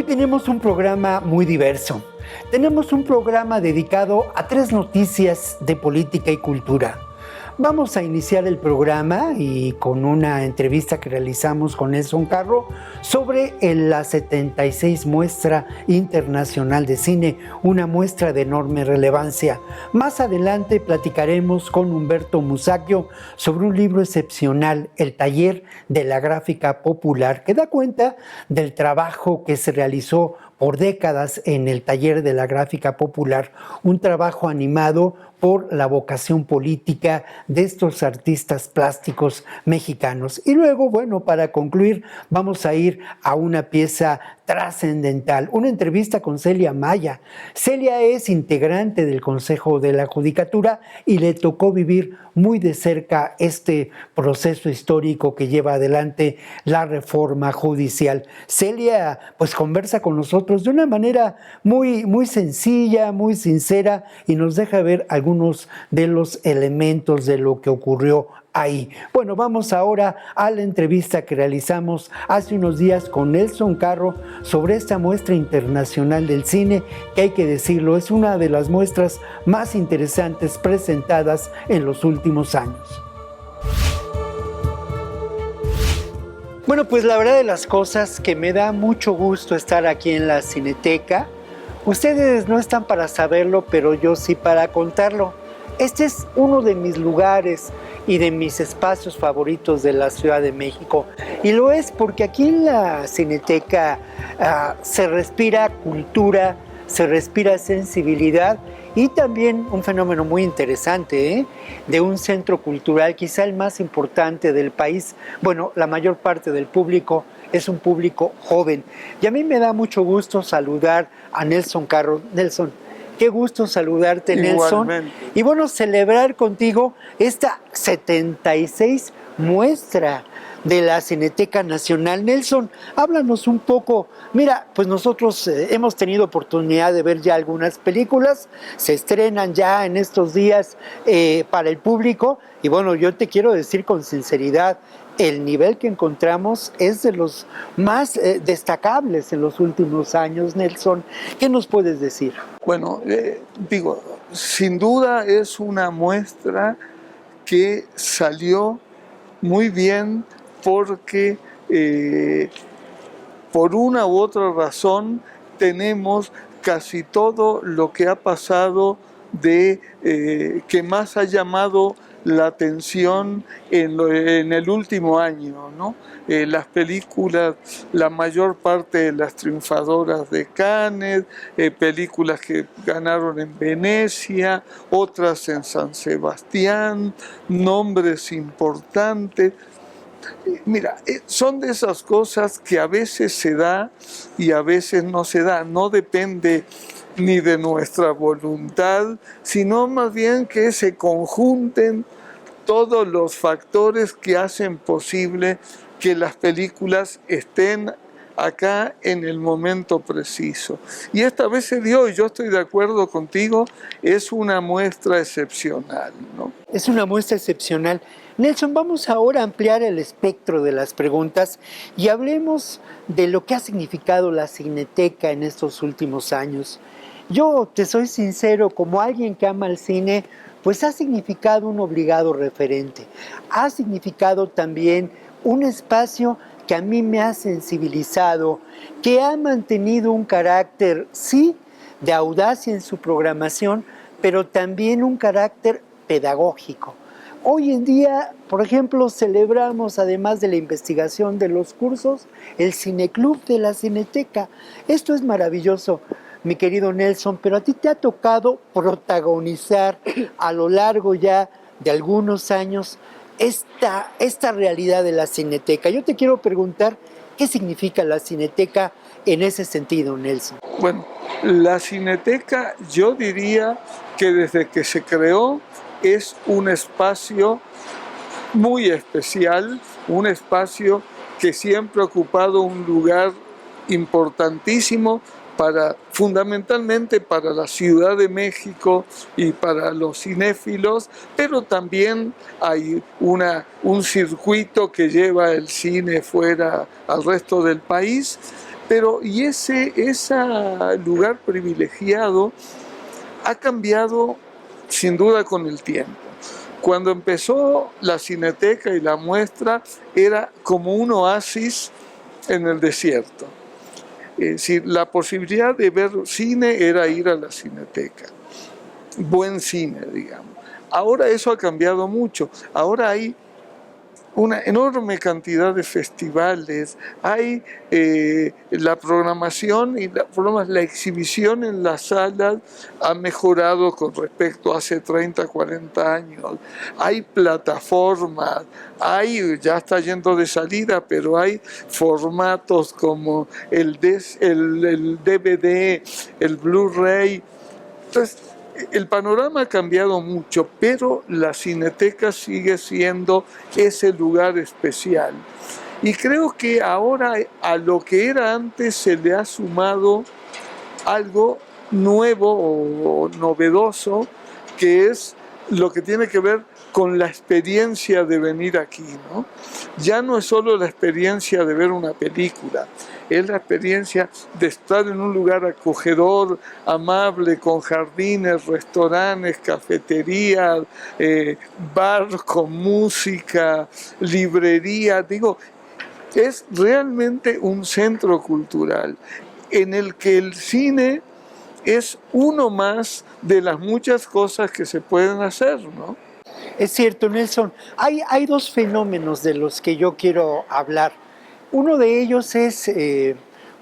tenemos un programa muy diverso. Tenemos un programa dedicado a 3 noticias de política y cultura. Vamos a iniciar el programa y con una entrevista que realizamos con Nelson Carro sobre la 76 Muestra Internacional de Cine, una muestra de enorme relevancia. Más adelante platicaremos con Humberto Musacchio sobre un libro excepcional, El Taller de la Gráfica Popular, que da cuenta del trabajo que se realizó por décadas en el Taller de la Gráfica Popular, un trabajo animado por la vocación política de estos artistas plásticos mexicanos. Y luego, bueno, para concluir, vamos a ir a una pieza trascendental, una entrevista con Celia Maya. Celia es integrante del Consejo de la Judicatura y le tocó vivir muy de cerca este proceso histórico que lleva adelante la reforma judicial. Celia pues conversa con nosotros de una manera muy sencilla, muy sincera, y nos deja ver algunos de los elementos de lo que ocurrió ahí. Bueno, vamos ahora a la entrevista que realizamos hace unos días con Nelson Carro sobre esta muestra internacional del cine, que hay que decirlo, es una de las muestras más interesantes presentadas en los últimos años. Bueno, pues la verdad de las cosas que me da mucho gusto estar aquí en la Cineteca. Ustedes no están para saberlo, pero yo sí para contarlo. Este es uno de mis lugares y de mis espacios favoritos de la Ciudad de México. Y lo es porque aquí en la Cineteca se respira cultura, se respira sensibilidad y también un fenómeno muy interesante, de un centro cultural, quizá el más importante del país. Bueno, la mayor parte del público es un público joven. Y a mí me da mucho gusto saludar a Nelson Carro. Nelson, qué gusto saludarte, Nelson. Y bueno, celebrar contigo esta 76 muestra de la Cineteca Nacional. Nelson, háblanos un poco. Mira, pues nosotros hemos tenido oportunidad de ver ya algunas películas, se estrenan ya en estos días para el público, y bueno, yo te quiero decir con sinceridad, el nivel que encontramos es de los más destacables en los últimos años. Nelson, ¿qué nos puedes decir? Bueno, sin duda es una muestra que salió muy bien porque por una u otra razón tenemos casi todo lo que ha pasado que más ha llamado la atención en el último año, ¿no? Las películas, la mayor parte de las triunfadoras de Cannes, películas que ganaron en Venecia, otras en San Sebastián, nombres importantes. Mira, son de esas cosas que a veces se da y a veces no se da, no depende ni de nuestra voluntad, sino más bien que se conjunten todos los factores que hacen posible que las películas estén acá en el momento preciso. Y esta vez se dio, y yo estoy de acuerdo contigo, es una muestra excepcional, ¿no? Es una muestra excepcional. Nelson, vamos ahora a ampliar el espectro de las preguntas y hablemos de lo que ha significado la Cineteca en estos últimos años. Yo te soy sincero, como alguien que ama el cine, pues ha significado un obligado referente. Ha significado también un espacio que a mí me ha sensibilizado, que ha mantenido un carácter, sí, de audacia en su programación, pero también un carácter pedagógico. Hoy en día, por ejemplo, celebramos, además de la investigación de los cursos, el Cineclub de la Cineteca. Esto es maravilloso, mi querido Nelson, pero a ti te ha tocado protagonizar a lo largo ya de algunos años esta realidad de la Cineteca. Yo te quiero preguntar, ¿qué significa la Cineteca en ese sentido, Nelson? Bueno, la Cineteca, yo diría que desde que se creó es un espacio muy especial, un espacio que siempre ha ocupado un lugar importantísimo fundamentalmente para la Ciudad de México y para los cinéfilos, pero también hay un circuito que lleva el cine fuera al resto del país. Pero y ese lugar privilegiado ha cambiado sin duda con el tiempo. Cuando empezó la Cineteca y la muestra era como un oasis en el desierto. Es decir, la posibilidad de ver cine era ir a la Cineteca. Buen cine, digamos. Ahora eso ha cambiado mucho. Ahora hay una enorme cantidad de festivales, hay la programación y la exhibición en las salas ha mejorado con respecto a hace 30, 40 años, hay plataformas, ya está yendo de salida, pero hay formatos como el DVD, el Blu-ray. Entonces, el panorama ha cambiado mucho, pero la Cineteca sigue siendo ese lugar especial. Y creo que ahora a lo que era antes se le ha sumado algo nuevo o novedoso, que es lo que tiene que ver con la experiencia de venir aquí, ¿no? Ya no es solo la experiencia de ver una película, es la experiencia de estar en un lugar acogedor, amable, con jardines, restaurantes, cafeterías, bar con música, librería. Digo, es realmente un centro cultural en el que el cine es uno más de las muchas cosas que se pueden hacer, ¿no? Es cierto, Nelson. Hay dos fenómenos de los que yo quiero hablar. Uno de ellos es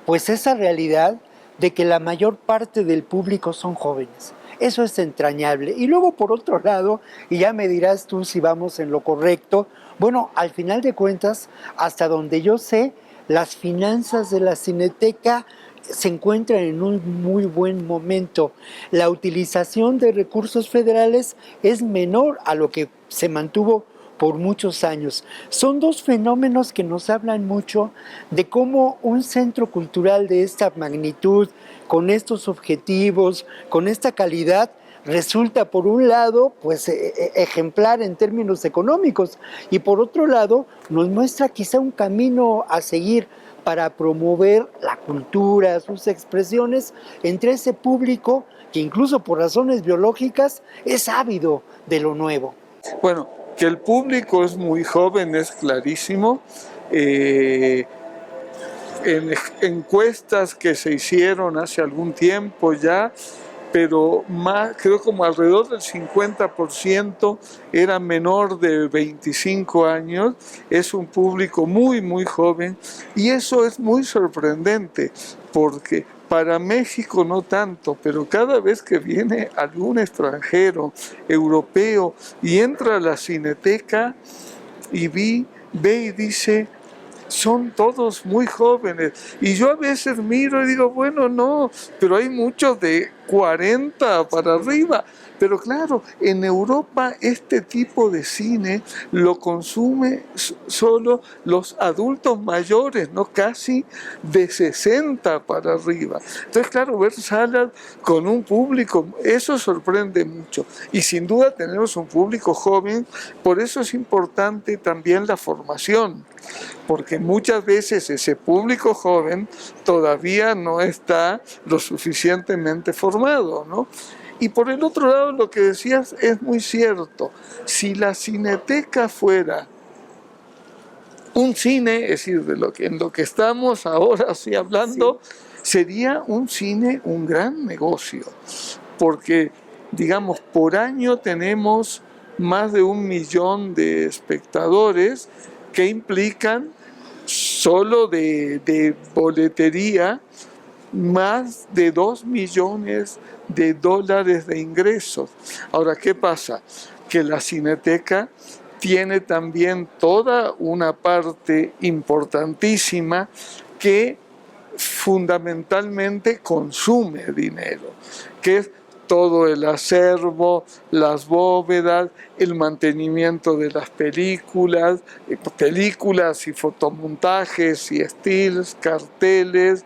pues esa realidad de que la mayor parte del público son jóvenes. Eso es entrañable. Y luego, por otro lado, y ya me dirás tú si vamos en lo correcto, bueno, al final de cuentas, hasta donde yo sé, las finanzas de la Cineteca se encuentran en un muy buen momento. La utilización de recursos federales es menor a lo que se mantuvo por muchos años. Son dos fenómenos que nos hablan mucho de cómo un centro cultural de esta magnitud, con estos objetivos, con esta calidad, resulta por un lado pues ejemplar en términos económicos y por otro lado nos muestra quizá un camino a seguir para promover la cultura, sus expresiones entre ese público que incluso por razones biológicas es ávido de lo nuevo. Bueno, que el público es muy joven es clarísimo. En encuestas que se hicieron hace algún tiempo ya, pero más, creo como alrededor del 50% era menor de 25 años, es un público muy, muy joven, y eso es muy sorprendente, porque para México no tanto, pero cada vez que viene algún extranjero, europeo, y entra a la Cineteca y ve y dice, son todos muy jóvenes. Y yo a veces miro y digo, bueno, no, pero hay muchos de 40 para arriba. Pero claro, en Europa este tipo de cine lo consume solo los adultos mayores, ¿no? Casi de 60 para arriba. Entonces, claro, ver salas con un público, eso sorprende mucho. Y sin duda tenemos un público joven, por eso es importante también la formación, porque muchas veces ese público joven todavía no está lo suficientemente formado, ¿no? Y por el otro lado, lo que decías es muy cierto. Si la Cineteca fuera un cine, es decir, en lo que estamos ahora sí hablando, sí, sería un cine un gran negocio, porque, digamos, por año tenemos más de 1 millón de espectadores que implican solo de boletería más de $2 millones de ingresos. Ahora, ¿qué pasa? Que la Cineteca tiene también toda una parte importantísima que fundamentalmente consume dinero, que es todo el acervo, las bóvedas, el mantenimiento de las películas y fotomontajes y stills, carteles,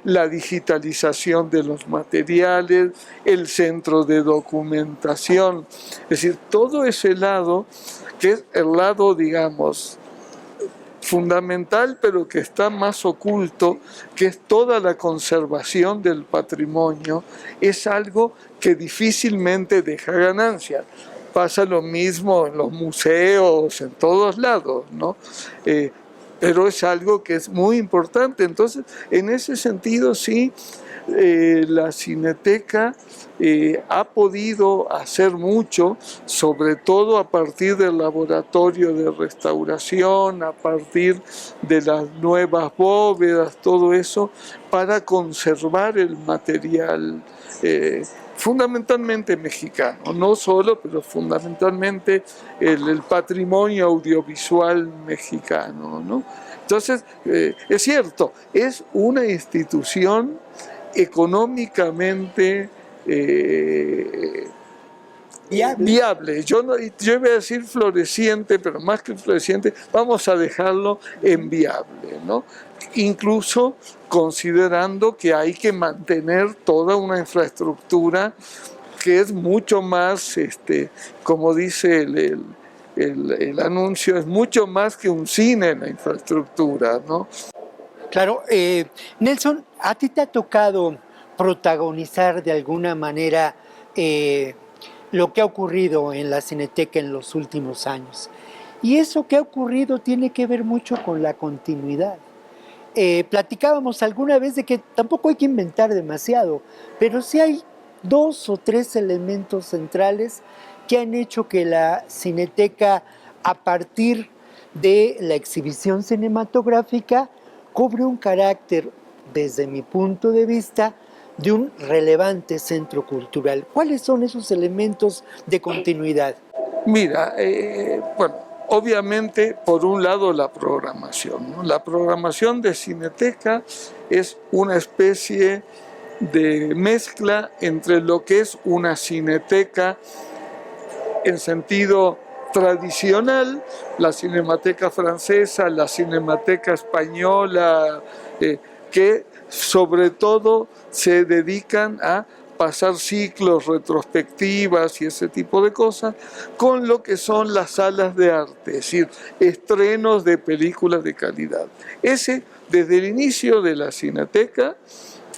la digitalización de los materiales, el centro de documentación, es decir, todo ese lado, que es el lado, digamos, fundamental, pero que está más oculto, que es toda la conservación del patrimonio, es algo que difícilmente deja ganancias. Pasa lo mismo en los museos, en todos lados, ¿no? Pero es algo que es muy importante. Entonces, en ese sentido, sí, la Cineteca ha podido hacer mucho, sobre todo a partir del laboratorio de restauración, a partir de las nuevas bóvedas, todo eso, para conservar el material fundamentalmente mexicano, no solo, pero fundamentalmente el patrimonio audiovisual mexicano, ¿no? Entonces, es cierto, es una institución económicamente viable. Yo iba a decir floreciente, pero más que floreciente, vamos a dejarlo en viable, ¿no? Incluso considerando que hay que mantener toda una infraestructura que es mucho más, como dice el anuncio, es mucho más que un cine en la infraestructura, ¿no? Claro, Nelson, ¿a ti te ha tocado protagonizar de alguna manera lo que ha ocurrido en la Cineteca en los últimos años? Y eso que ha ocurrido tiene que ver mucho con la continuidad. Platicábamos alguna vez de que tampoco hay que inventar demasiado, pero sí hay 2 o 3 elementos centrales que han hecho que la Cineteca, a partir de la exhibición cinematográfica, cobre un carácter, desde mi punto de vista, de un relevante centro cultural. ¿Cuáles son esos elementos de continuidad? Mira, bueno, obviamente, por un lado, la programación, ¿no? La programación de Cineteca es una especie de mezcla entre lo que es una cineteca en sentido tradicional, la Cinemateca francesa, la Cinemateca española, que sobre todo se dedican a pasar ciclos, retrospectivas y ese tipo de cosas, con lo que son las salas de arte, es decir, estrenos de películas de calidad. Ese, desde el inicio de la Cineteca,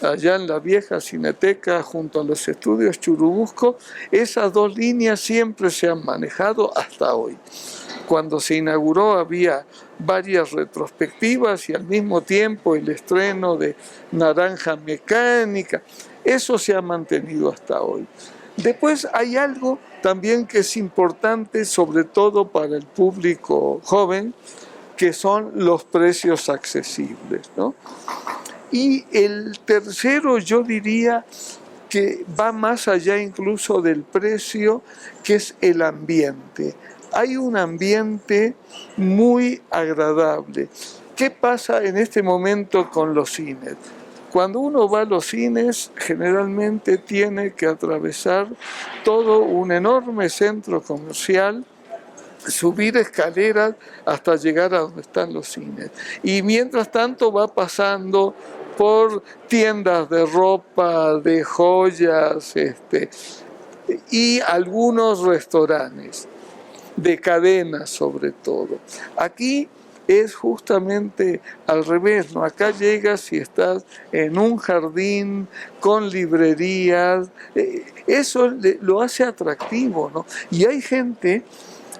allá en la vieja Cineteca junto a los estudios Churubusco, esas dos líneas siempre se han manejado hasta hoy. Cuando se inauguró había varias retrospectivas y al mismo tiempo el estreno de Naranja Mecánica. Eso se ha mantenido hasta hoy. Después hay algo también que es importante, sobre todo para el público joven, que son los precios accesibles, ¿no? Y el tercero, yo diría que va más allá incluso del precio, que es el ambiente. Hay un ambiente muy agradable. ¿Qué pasa en este momento con los cines? Cuando uno va a los cines, generalmente tiene que atravesar todo un enorme centro comercial, subir escaleras hasta llegar a donde están los cines. Y mientras tanto va pasando por tiendas de ropa, de joyas, y algunos restaurantes, de cadenas sobre todo. Aquí es justamente al revés, ¿no? Acá llegas y estás en un jardín con librerías, eso lo hace atractivo, ¿no? Y hay gente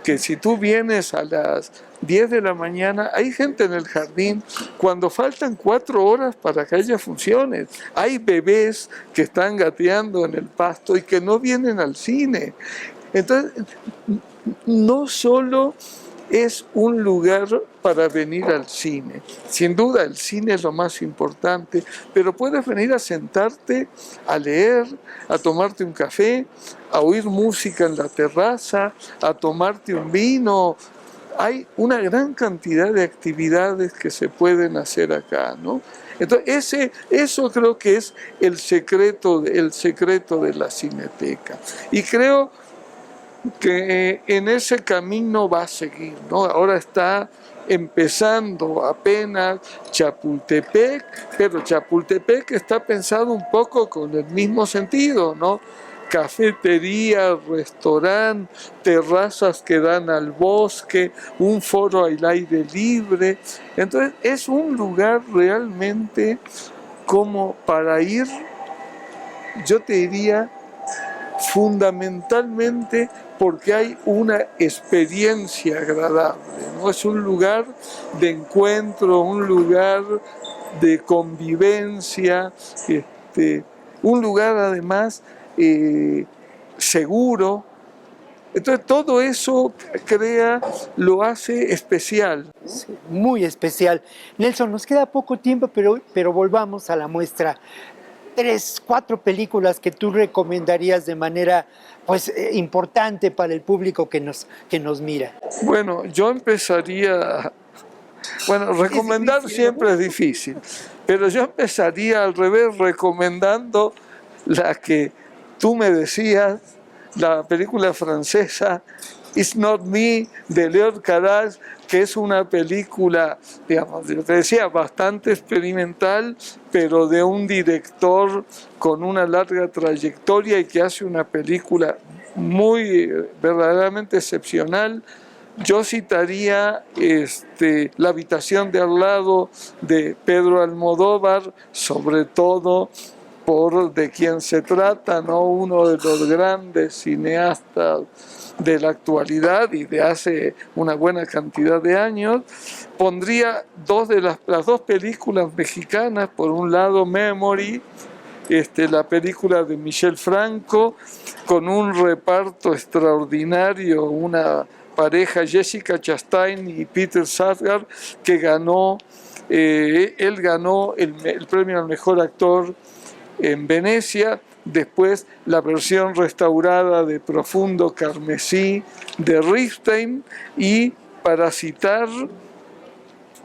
que si tú vienes a las 10 de la mañana, hay gente en el jardín cuando faltan 4 horas para que haya funciones. Hay bebés que están gateando en el pasto y que no vienen al cine. Entonces, no solo es un lugar para venir al cine. Sin duda el cine es lo más importante, pero puedes venir a sentarte, a leer, a tomarte un café, a oír música en la terraza, a tomarte un vino. Hay una gran cantidad de actividades que se pueden hacer acá, ¿no? Entonces, eso creo que es el secreto de la Cineteca. Y creo que en ese camino va a seguir, ¿no? Ahora está empezando apenas Chapultepec, pero Chapultepec está pensado un poco con el mismo sentido, ¿no? cafetería, restaurante, terrazas que dan al bosque, un foro al aire libre. Entonces es un lugar realmente como para ir, yo te diría, fundamentalmente porque hay una experiencia agradable, ¿no? Es un lugar de encuentro, un lugar de convivencia, un lugar además seguro. Entonces todo eso lo hace especial. Sí, muy especial. Nelson, nos queda poco tiempo, pero volvamos a la muestra. 3, 4 películas que tú recomendarías de manera importante para el público que nos mira. Bueno, yo empezaría, recomendar siempre es difícil, pero yo empezaría al revés recomendando la que tú me decías, la película francesa It's Not Me, de Léon Carax, que es una película, digamos, yo te decía, bastante experimental, pero de un director con una larga trayectoria y que hace una película verdaderamente excepcional. Yo citaría La habitación de al lado, de Pedro Almodóvar, sobre todo por de quién se trata, ¿no? Uno de los grandes cineastas de la actualidad y de hace una buena cantidad de años. Pondría las dos películas mexicanas, por un lado Memory, la película de Michel Franco, con un reparto extraordinario, una pareja, Jessica Chastain y Peter Sarsgaard, que él ganó el premio al mejor actor en Venecia. Después la versión restaurada de Profundo Carmesí de Ripstein, y para citar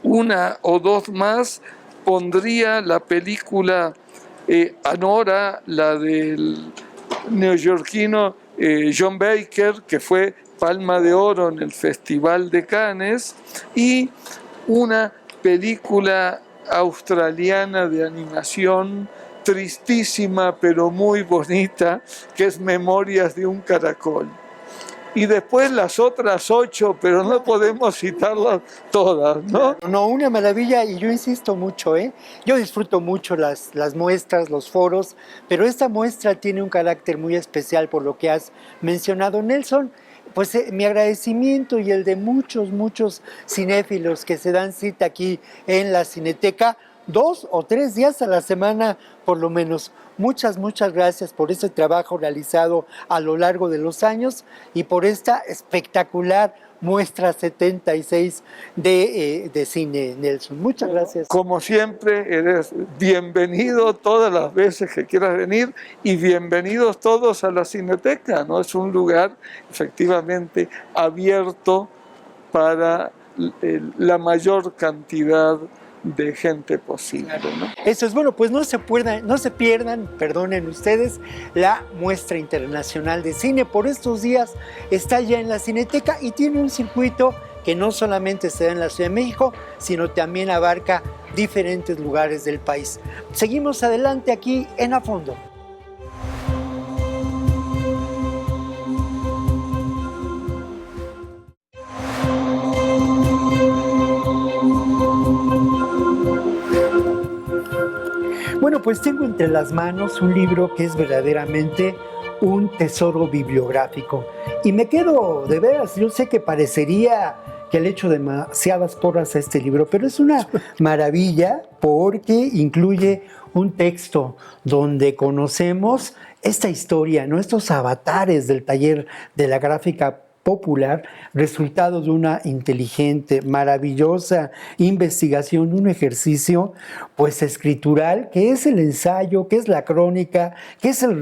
una o dos más pondría la película Anora, la del neoyorquino John Baker, que fue Palma de Oro en el Festival de Cannes, y una película australiana de animación tristísima pero muy bonita, que es Memorias de un caracol. Y después las otras 8, pero no podemos citarlas todas, ¿no? No, una maravilla, y yo insisto mucho, yo disfruto mucho las muestras, los foros, pero esta muestra tiene un carácter muy especial por lo que has mencionado, Nelson. Pues mi agradecimiento y el de muchos cinéfilos que se dan cita aquí en la Cineteca 2 o 3 días a la semana por lo menos. Muchas gracias por este trabajo realizado a lo largo de los años y por esta espectacular muestra 76 de cine, Nelson. Muchas gracias. Como siempre, eres bienvenido todas las veces que quieras venir, y bienvenidos todos a la Cineteca, ¿no? Es un lugar efectivamente abierto para la mayor cantidad de gente posible, ¿no? Eso es bueno, pues no se pierdan, perdonen ustedes, la muestra internacional de cine. Por estos días está ya en la Cineteca y tiene un circuito que no solamente se da en la Ciudad de México, sino también abarca diferentes lugares del país. Seguimos adelante aquí en A Fondo. Bueno, pues tengo entre las manos un libro que es verdaderamente un tesoro bibliográfico. Y me quedo, de veras, yo sé que parecería que le echo demasiadas porras a este libro, pero es una maravilla porque incluye un texto donde conocemos esta historia, ¿no? Estos avatares del taller de la gráfica popular, resultado de una inteligente, maravillosa investigación, un ejercicio pues escritural, que es el ensayo, que es la crónica, que es el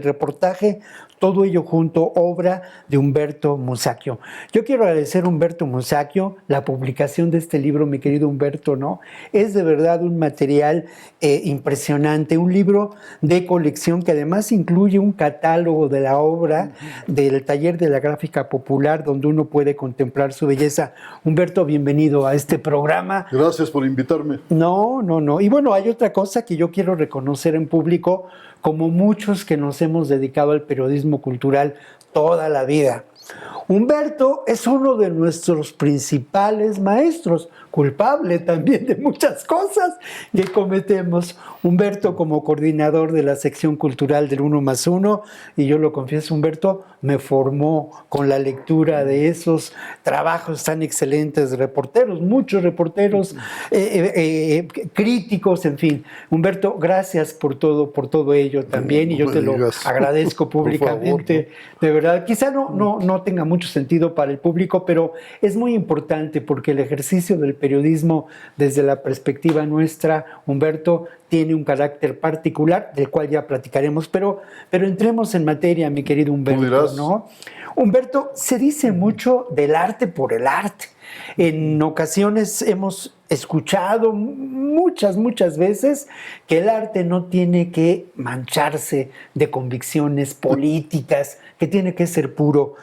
reportaje, todo ello junto, obra de Humberto Musacchio. Yo quiero agradecer a Humberto Musacchio la publicación de este libro, mi querido Humberto, ¿no? Es de verdad un material impresionante, un libro de colección que además incluye un catálogo de la obra del taller de la gráfica popular, donde uno puede contemplar su belleza. Humberto, bienvenido a este programa. Gracias por invitarme. No. Y bueno, hay otra cosa que yo quiero reconocer en público, como muchos que nos hemos dedicado al periodismo cultural toda la vida. Humberto es uno de nuestros principales maestros, culpable también de muchas cosas que cometemos. Humberto, como coordinador de la sección cultural del 1+1, y yo lo confieso, Humberto, me formó con la lectura de esos trabajos tan excelentes de reporteros, muchos reporteros, críticos, en fin. Humberto, gracias por todo ello también, y yo te lo agradezco públicamente, de verdad. Quizá no tenga mucho sentido para el público, pero es muy importante porque el ejercicio del periodismo desde la perspectiva nuestra, Humberto, tiene un carácter particular del cual ya platicaremos, pero entremos en materia, mi querido Humberto, ¿no? Humberto, se dice mucho del arte por el arte. En ocasiones hemos escuchado muchas veces que el arte no tiene que mancharse de convicciones políticas, que tiene que ser puro.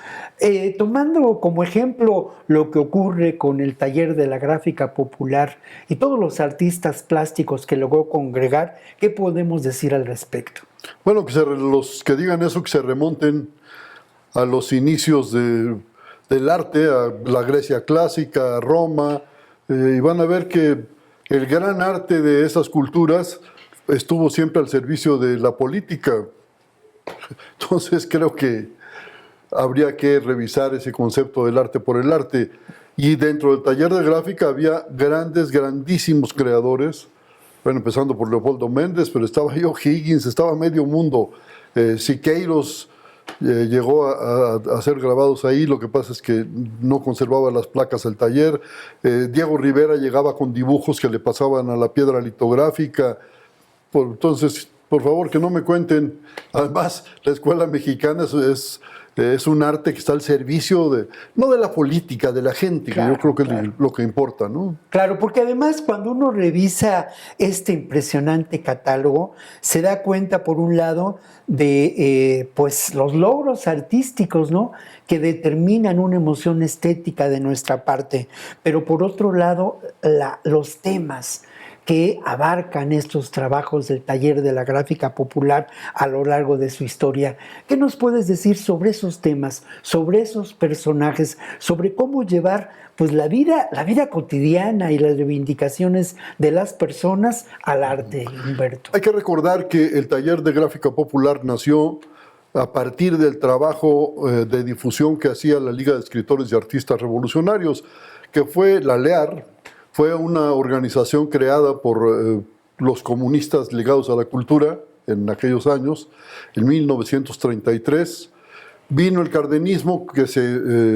Tomando como ejemplo lo que ocurre con el taller de la gráfica popular y todos los artistas plásticos que logró congregar, ¿qué podemos decir al respecto? Bueno, los que digan eso, que se remonten a los inicios del arte, a la Grecia clásica, a Roma, y van a ver que el gran arte de esas culturas estuvo siempre al servicio de la política. Entonces creo que habría que revisar ese concepto del arte por el arte. Y dentro del taller de gráfica había grandísimos creadores, bueno, empezando por Leopoldo Méndez, pero estaba Higgins, estaba medio mundo. Siqueiros llegó a ser grabados ahí, lo que pasa es que no conservaba las placas del taller. Diego Rivera llegaba con dibujos que le pasaban a la piedra litográfica. Entonces, por favor, que no me cuenten. Además, la escuela mexicana es un arte que está al servicio no de la política, de la gente, claro, que yo creo que es lo que importa, ¿no? Claro, porque además cuando uno revisa este impresionante catálogo, se da cuenta, por un lado, de pues los logros artísticos, ¿no?, que determinan una emoción estética de nuestra parte, pero por otro lado, los temas que abarcan estos trabajos del taller de la gráfica popular a lo largo de su historia. ¿Qué nos puedes decir sobre esos temas, sobre esos personajes, sobre cómo llevar pues la vida cotidiana y las reivindicaciones de las personas al arte, Humberto? Hay que recordar que el taller de gráfica popular nació a partir del trabajo de difusión que hacía la Liga de Escritores y Artistas Revolucionarios, que fue la LEAR. Fue una organización creada por los comunistas ligados a la cultura en aquellos años, en 1933. Vino el cardenismo, que se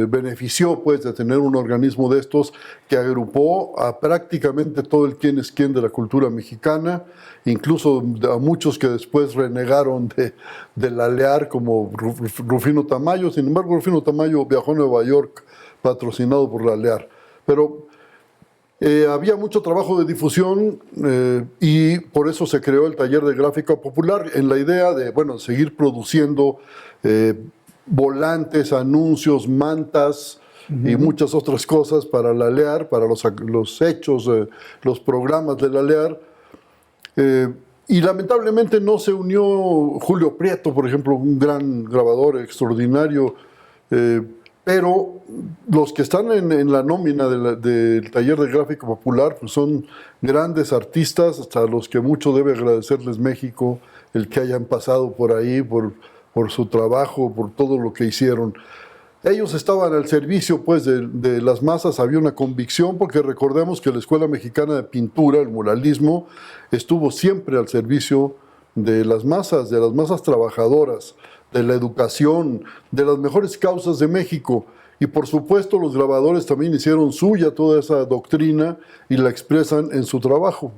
benefició pues, de tener un organismo de estos que agrupó a prácticamente todo el quién es quién de la cultura mexicana, incluso a muchos que después renegaron de la LEAR, como Rufino Tamayo. Sin embargo, Rufino Tamayo viajó a Nueva York patrocinado por la LEAR. Pero había mucho trabajo de difusión y por eso se creó el taller de gráfica popular en la idea de, bueno, seguir produciendo volantes, anuncios, mantas y muchas otras cosas para la LEAR, para los hechos, los programas de la LEAR. Y lamentablemente no se unió Julio Prieto, por ejemplo, un gran grabador extraordinario, pero los que están en la nómina del taller de gráfica popular pues son grandes artistas, hasta los que mucho debe agradecerles México, el que hayan pasado por ahí, por su trabajo, por todo lo que hicieron. Ellos estaban al servicio pues, de las masas, había una convicción, porque recordemos que la Escuela Mexicana de Pintura, el muralismo, estuvo siempre al servicio de las masas trabajadoras, de la educación, de las mejores causas de México. Y por supuesto los grabadores también hicieron suya toda esa doctrina y la expresan en su trabajo.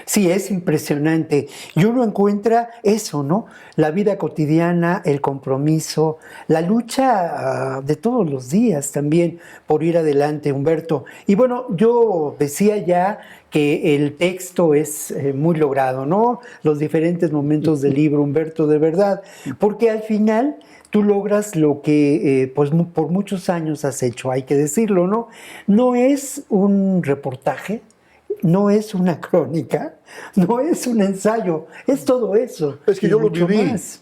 Sí, es impresionante. Y uno encuentra eso, ¿no? La vida cotidiana, el compromiso, la lucha de todos los días también por ir adelante, Humberto. Y bueno, yo decía ya que el texto es muy logrado, ¿no? Los diferentes momentos del libro, Humberto, de verdad. Porque al final tú logras lo que pues por muchos años has hecho, hay que decirlo, ¿no? No es un reportaje. no es una crónica, no es un ensayo, es todo eso. Es que y yo lo mucho viví. más.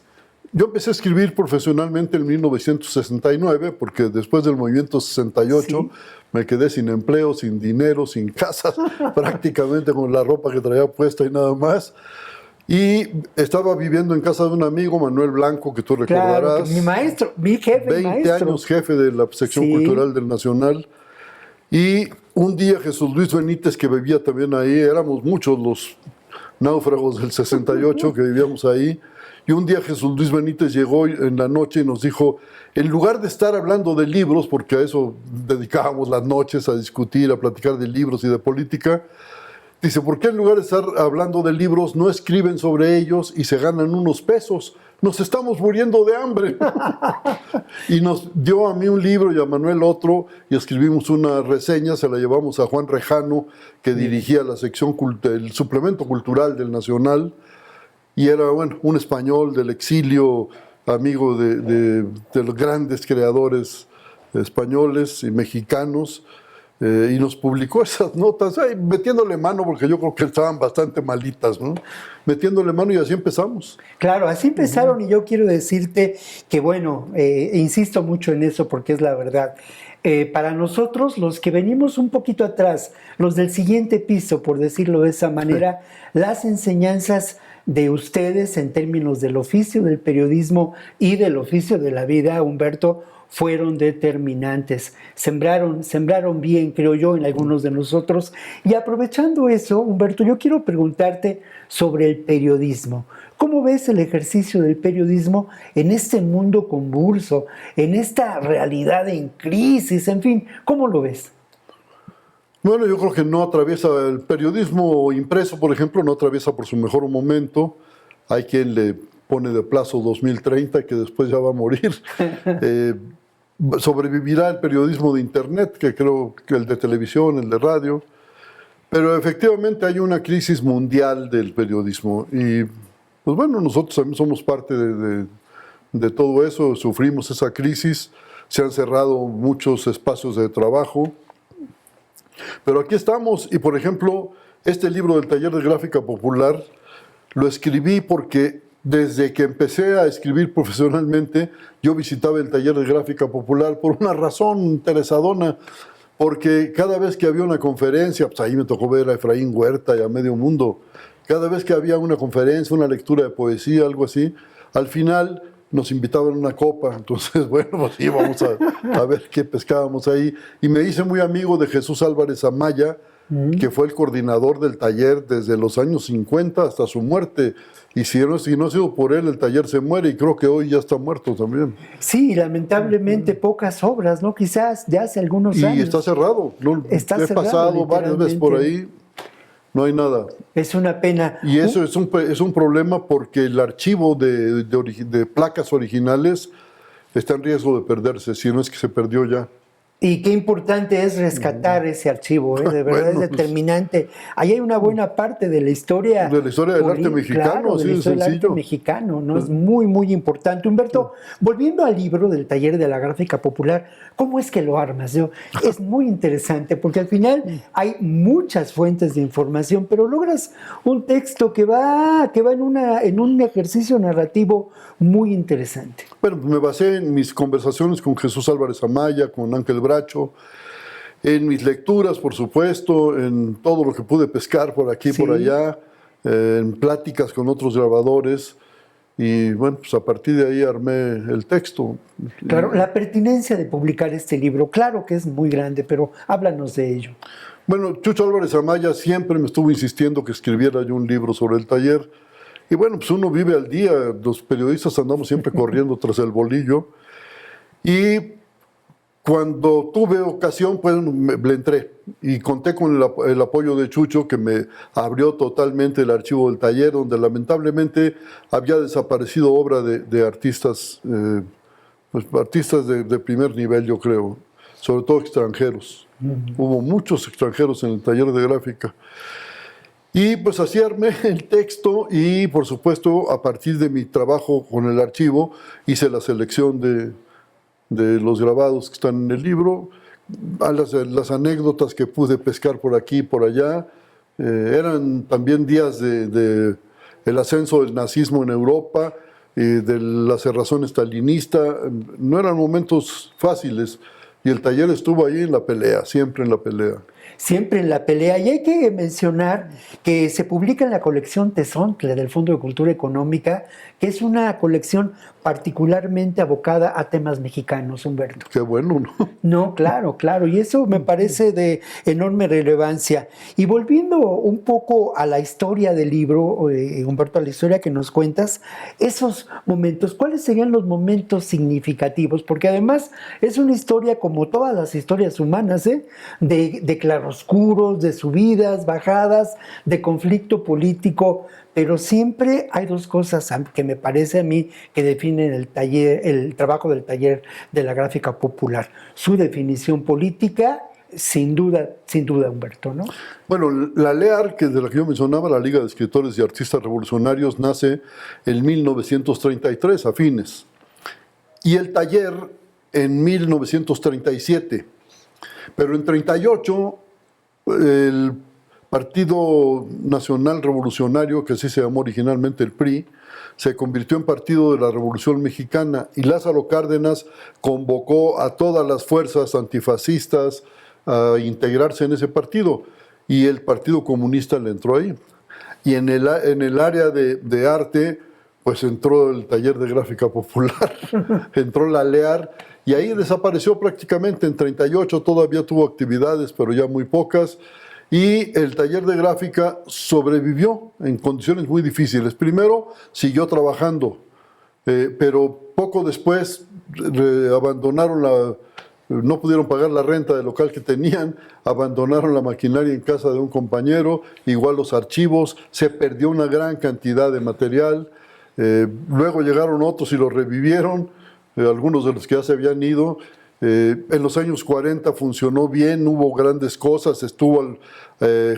Yo empecé a escribir profesionalmente en 1969, porque después del movimiento 68 Sí. me quedé sin empleo, sin dinero, sin casa, prácticamente con la ropa que traía puesta y nada más. Y estaba viviendo en casa de un amigo, Manuel Blanco, que tú Claro, recordarás. que mi maestro, mi jefe 20 maestro. años jefe de la sección Sí. cultural del Nacional. Y un día Jesús Luis Benítez, que vivía también ahí, éramos muchos los náufragos del 68 que vivíamos ahí, y un día Jesús Luis Benítez llegó en la noche y nos dijo, en lugar de estar hablando de libros, porque a eso dedicábamos las noches a discutir, a platicar de libros y de política, dice, ¿por qué en lugar de estar hablando de libros no escriben sobre ellos y se ganan unos pesos? Nos estamos muriendo de hambre. Y nos dio a mí un libro y a Manuel otro, y escribimos una reseña, se la llevamos a Juan Rejano, que dirigía la sección, el suplemento cultural del Nacional, y era, bueno, un español del exilio, amigo de los grandes creadores españoles y mexicanos, y nos publicó esas notas, metiéndole mano, porque yo creo que estaban bastante malitas, ¿no? Metiéndole mano y así empezamos. Claro, así empezaron y yo quiero decirte que, bueno, insisto mucho en eso porque es la verdad. Para nosotros, los que venimos un poquito atrás, los del siguiente piso, por decirlo de esa manera, las enseñanzas de ustedes en términos del oficio del periodismo y del oficio de la vida, Humberto, fueron determinantes. Sembraron bien, creo yo, en algunos de nosotros. Y aprovechando eso, Humberto, yo quiero preguntarte sobre el periodismo. ¿Cómo ves el ejercicio del periodismo en este mundo convulso, en esta realidad en crisis, en fin? ¿Cómo lo ves? Bueno, yo creo que no atraviesa, el periodismo impreso, por ejemplo, no atraviesa por su mejor momento. Hay quien le pone de plazo 2030, que después ya va a morir. Sobrevivirá el periodismo de Internet, que creo que el de televisión, el de radio. Pero efectivamente hay una crisis mundial del periodismo. Y, pues bueno, nosotros también somos parte de todo eso, sufrimos esa crisis. Se han cerrado muchos espacios de trabajo. Pero aquí estamos, y por ejemplo, este libro del Taller de Gráfica Popular lo escribí porque desde que empecé a escribir profesionalmente, yo visitaba el Taller de Gráfica Popular por una razón interesadona, porque cada vez que había una conferencia, pues ahí me tocó ver a Efraín Huerta y a Medio Mundo, cada vez que había una conferencia, una lectura de poesía, algo así, al final nos invitaban a una copa, entonces bueno, pues íbamos a ver qué pescábamos ahí, y me hice muy amigo de Jesús Álvarez Amaya, que fue el coordinador del taller desde los años 50 hasta su muerte, y si no ha sido por él, el taller se muere, y creo que hoy ya está muerto también. Sí, lamentablemente pocas obras, ¿no? Quizás de hace algunos años. Y está cerrado, ¿no? Está He cerrado, pasado varias veces por literalmente. ahí, no hay nada. Es una pena. Y eso es un problema porque el archivo de placas originales está en riesgo de perderse, si no es que se perdió ya. Y qué importante es rescatar ese archivo, ¿eh? De verdad Bueno, es determinante. Ahí hay una buena parte de la historia. De la historia del arte mexicano, claro, así de la de historia del arte sencillo. mexicano, ¿no? Es muy, muy importante. Humberto, volviendo al libro del Taller de la Gráfica Popular, ¿cómo es que lo armas? Es muy interesante porque al final hay muchas fuentes de información, pero logras un texto que va en un ejercicio narrativo muy interesante. Bueno, me basé en mis conversaciones con Jesús Álvarez Amaya, con Ángel Bracho, en mis lecturas, por supuesto, en todo lo que pude pescar por aquí y Sí. por allá, en pláticas con otros grabadores, y bueno, pues a partir de ahí armé el texto. Claro, la pertinencia de publicar este libro, claro que es muy grande, pero háblanos de ello. Bueno, Chucho Álvarez Amaya siempre me estuvo insistiendo que escribiera yo un libro sobre el taller. Y bueno, pues uno vive al día, los periodistas andamos siempre corriendo tras el bolillo. Y cuando tuve ocasión, pues le entré y conté con el apoyo de Chucho, que me abrió totalmente el archivo del taller, donde lamentablemente había desaparecido obra de artistas, pues, artistas de primer nivel, yo creo, sobre todo extranjeros. Hubo muchos extranjeros en el taller de gráfica. Y pues así armé el texto y por supuesto a partir de mi trabajo con el archivo hice la selección de los grabados que están en el libro, a las anécdotas que pude pescar por aquí y por allá, Eran también días de el ascenso del nazismo en Europa, de la cerrazón stalinista. No eran momentos fáciles y el taller estuvo ahí en la pelea, siempre en la pelea. Siempre en la pelea. Y hay que mencionar que se publica en la colección Tezontle del Fondo de Cultura Económica, que es una colección particularmente abocada a temas mexicanos, Humberto. Qué bueno, ¿no? No, claro, claro, y eso me parece de enorme relevancia. Y volviendo un poco a la historia del libro, Humberto, a la historia que nos cuentas, esos momentos, ¿cuáles serían los momentos significativos? Porque además es una historia como todas las historias humanas, de claroscuros, de subidas, bajadas, de conflicto político, pero siempre hay dos cosas que me parece a mí que definen el taller, el trabajo del taller de la gráfica popular. Su definición política, sin duda, Humberto, ¿no? Bueno, la LEAR, que de la que yo mencionaba, la Liga de Escritores y Artistas Revolucionarios, nace en 1933, a fines. Y el taller en 1937. Pero en 1938, el Partido Nacional Revolucionario, que así se llamó originalmente el PRI, se convirtió en Partido de la Revolución Mexicana y Lázaro Cárdenas convocó a todas las fuerzas antifascistas a integrarse en ese partido y el Partido Comunista le entró ahí. Y en el área de arte, pues entró el taller de gráfica popular, entró la LEAR y ahí desapareció prácticamente. En 1938 todavía tuvo actividades, pero ya muy pocas. Y el taller de gráfica sobrevivió en condiciones muy difíciles. Primero, siguió trabajando, pero poco después no pudieron pagar la renta del local que tenían, abandonaron la maquinaria en casa de un compañero, igual los archivos, se perdió una gran cantidad de material. Luego llegaron otros y lo revivieron, algunos de los que ya se habían ido. En los años 40 funcionó bien, hubo grandes cosas, estuvo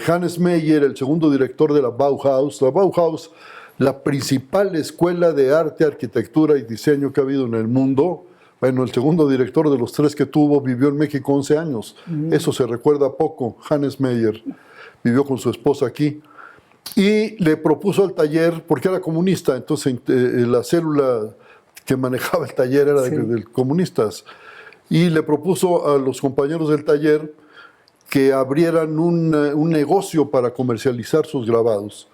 Hannes Meyer, el segundo director de la Bauhaus. La Bauhaus, la principal escuela de arte, arquitectura y diseño que ha habido en el mundo. Bueno, el segundo director de los tres que tuvo vivió en México 11 años. Eso se recuerda poco. Hannes Meyer vivió con su esposa aquí. Y le propuso al taller, porque era comunista, entonces la célula que manejaba el taller era de comunistas. Y le propuso a los compañeros del taller que abrieran un negocio para comercializar sus grabados.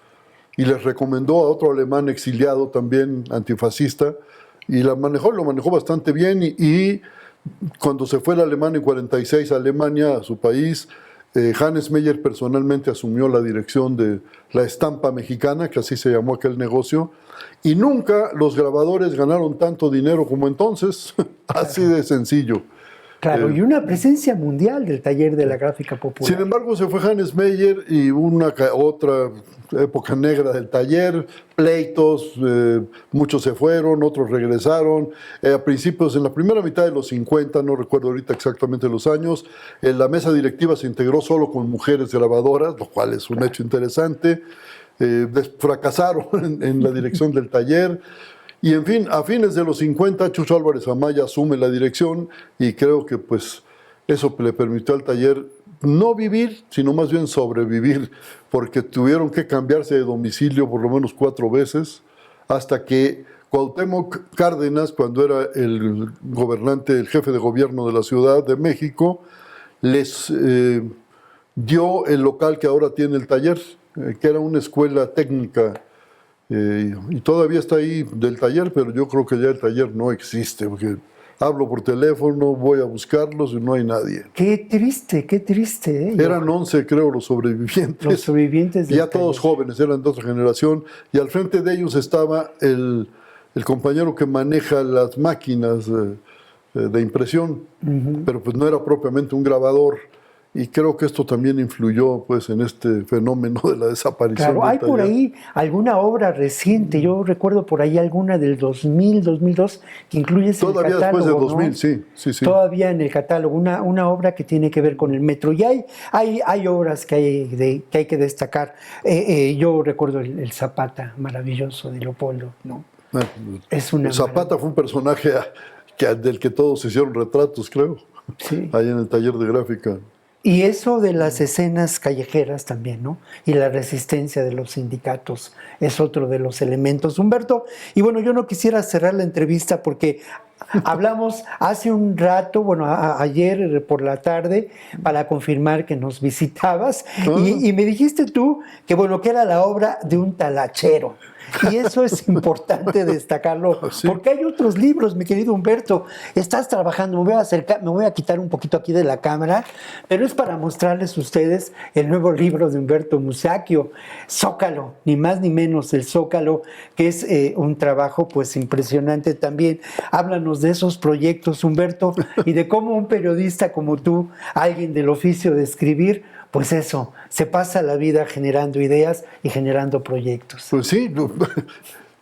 Y les recomendó a otro alemán exiliado también, antifascista, y lo manejó bastante bien. Y cuando se fue el alemán en 46 a Alemania, a su país, Hannes Meyer personalmente asumió la dirección de la Estampa Mexicana, que así se llamó aquel negocio, y nunca los grabadores ganaron tanto dinero como entonces, así de sencillo. Claro, y una presencia mundial del taller de la gráfica popular. Sin embargo, se fue Hannes Meyer y otra época negra del taller, pleitos, muchos se fueron, otros regresaron. A principios, en la primera mitad de los 50, no recuerdo ahorita exactamente los años, la mesa directiva se integró solo con mujeres grabadoras, lo cual es un hecho interesante. Fracasaron en la dirección del taller. Y en fin, a fines de los 50, Chucho Álvarez Amaya asume la dirección y creo que pues eso le permitió al taller no vivir, sino más bien sobrevivir, porque tuvieron que cambiarse de domicilio por lo menos 4 veces, hasta que Cuauhtémoc Cárdenas, cuando era el gobernante, el jefe de gobierno de la Ciudad de México, les dio el local que ahora tiene el taller, que era una escuela técnica. Y todavía está ahí del taller, pero yo creo que ya el taller no existe, porque hablo por teléfono, voy a buscarlos y no hay nadie. Qué triste, qué triste. Eran 11, creo, los sobrevivientes. Los sobrevivientes del ya todos taller. jóvenes, eran de otra generación, y al frente de ellos estaba el compañero que maneja las máquinas de impresión, pero pues no era propiamente un grabador. Y creo que esto también influyó pues, en este fenómeno de la desaparición. Claro, hay por ahí alguna obra reciente, yo recuerdo por ahí alguna del 2000, 2002, que incluye ese catálogo. Todavía después de 2000, ¿no? sí. Todavía en el catálogo, una obra que tiene que ver con el metro. Y hay obras que hay que destacar. Yo recuerdo el Zapata, maravilloso, de Leopoldo, ¿no? Bueno, Es una Zapata fue un personaje del que todos hicieron retratos, creo, Sí. ahí en el taller de gráfica. Y eso de las escenas callejeras también, ¿no? Y la resistencia de los sindicatos es otro de los elementos. Humberto, y bueno, yo no quisiera cerrar la entrevista porque hablamos hace un rato, bueno, ayer por la tarde, para confirmar que nos visitabas, y me dijiste tú que, bueno, que era la obra de un talachero. Y eso es importante destacarlo, Sí. porque hay otros libros, mi querido Humberto. Estás trabajando, me voy a acercar, me voy a quitar un poquito aquí de la cámara, pero es para mostrarles a ustedes el nuevo libro de Humberto Musacchio, Zócalo, ni más ni menos el Zócalo, que es un trabajo pues impresionante también. Háblanos de esos proyectos, Humberto, y de cómo un periodista como tú, alguien del oficio de escribir, pues eso, se pasa la vida generando ideas y generando proyectos. Pues sí,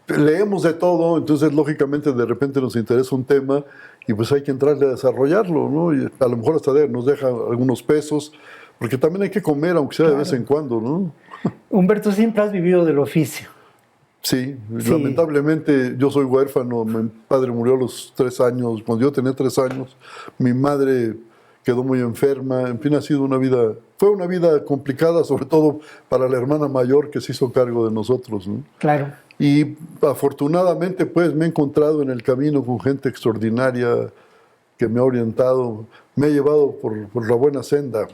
leemos de todo, entonces lógicamente de repente nos interesa un tema y pues hay que entrarle a desarrollarlo, ¿no? Y a lo mejor hasta nos deja algunos pesos, porque también hay que comer, aunque sea de vez en cuando, ¿no? Humberto, siempre has vivido del oficio. Sí, lamentablemente yo soy huérfano, mi padre murió a los 3 años, cuando yo tenía 3 años, mi madre quedó muy enferma, en fin, fue una vida complicada, sobre todo para la hermana mayor que se hizo cargo de nosotros, ¿no? Claro. Y afortunadamente pues me he encontrado en el camino con gente extraordinaria que me ha orientado, me ha llevado por la buena senda.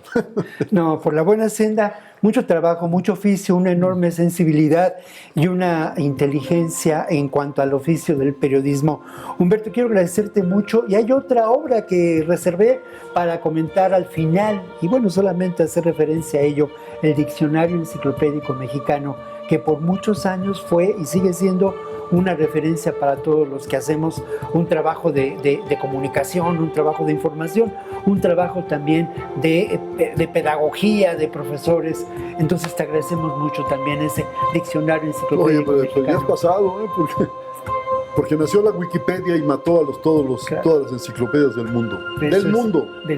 No, por la buena senda, mucho trabajo, mucho oficio, una enorme sensibilidad y una inteligencia en cuanto al oficio del periodismo. Humberto, quiero agradecerte mucho y hay otra obra que reservé para comentar al final y bueno, solamente hacer referencia a ello, el Diccionario Enciclopédico Mexicano, que por muchos años fue y sigue siendo una referencia para todos los que hacemos un trabajo de comunicación, un trabajo de información, un trabajo también de pedagogía, de profesores. Entonces te agradecemos mucho también ese diccionario enciclopédico. Oye, pero ya has pasado, ¿eh? Porque nació la Wikipedia y mató a todas las enciclopedias del mundo. Del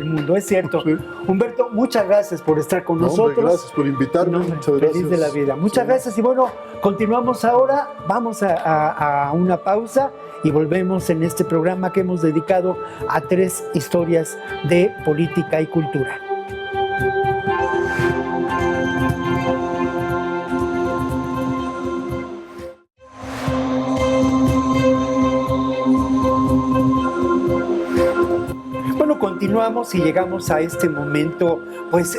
mundo, es cierto. Sí. Humberto, muchas gracias por estar con nosotros. Hombre, gracias por invitarme. Muchas gracias. Feliz de la vida. Muchas gracias. Y bueno, continuamos ahora. Vamos a una pausa y volvemos en este programa que hemos dedicado a 3 historias de política y cultura. Continuamos y llegamos a este momento pues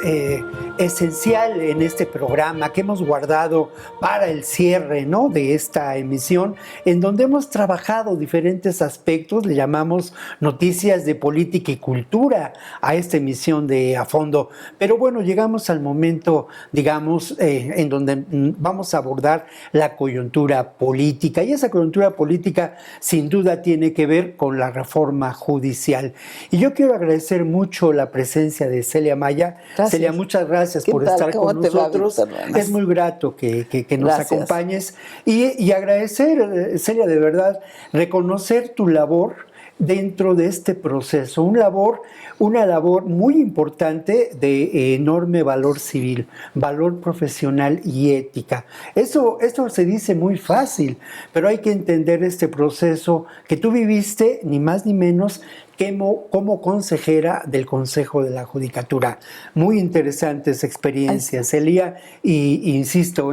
esencial en este programa que hemos guardado para el cierre, ¿no?, de esta emisión, en donde hemos trabajado diferentes aspectos, le llamamos noticias de política y cultura a esta emisión de A Fondo. Pero bueno, llegamos al momento, digamos, en donde vamos a abordar la coyuntura política, y esa coyuntura política sin duda tiene que ver con la reforma judicial. Y yo quiero agradecer mucho la presencia de Celia Maya. Gracias. Celia, muchas gracias por estar con nosotros. Es muy grato que nos acompañes. Y agradecer, Celia, de verdad, reconocer tu labor dentro de este proceso, una labor muy importante de enorme valor civil, valor profesional y ética. Esto se dice muy fácil, pero hay que entender este proceso que tú viviste, ni más ni menos, como consejera del Consejo de la Judicatura. Muy interesantes experiencias, Celia, y insisto,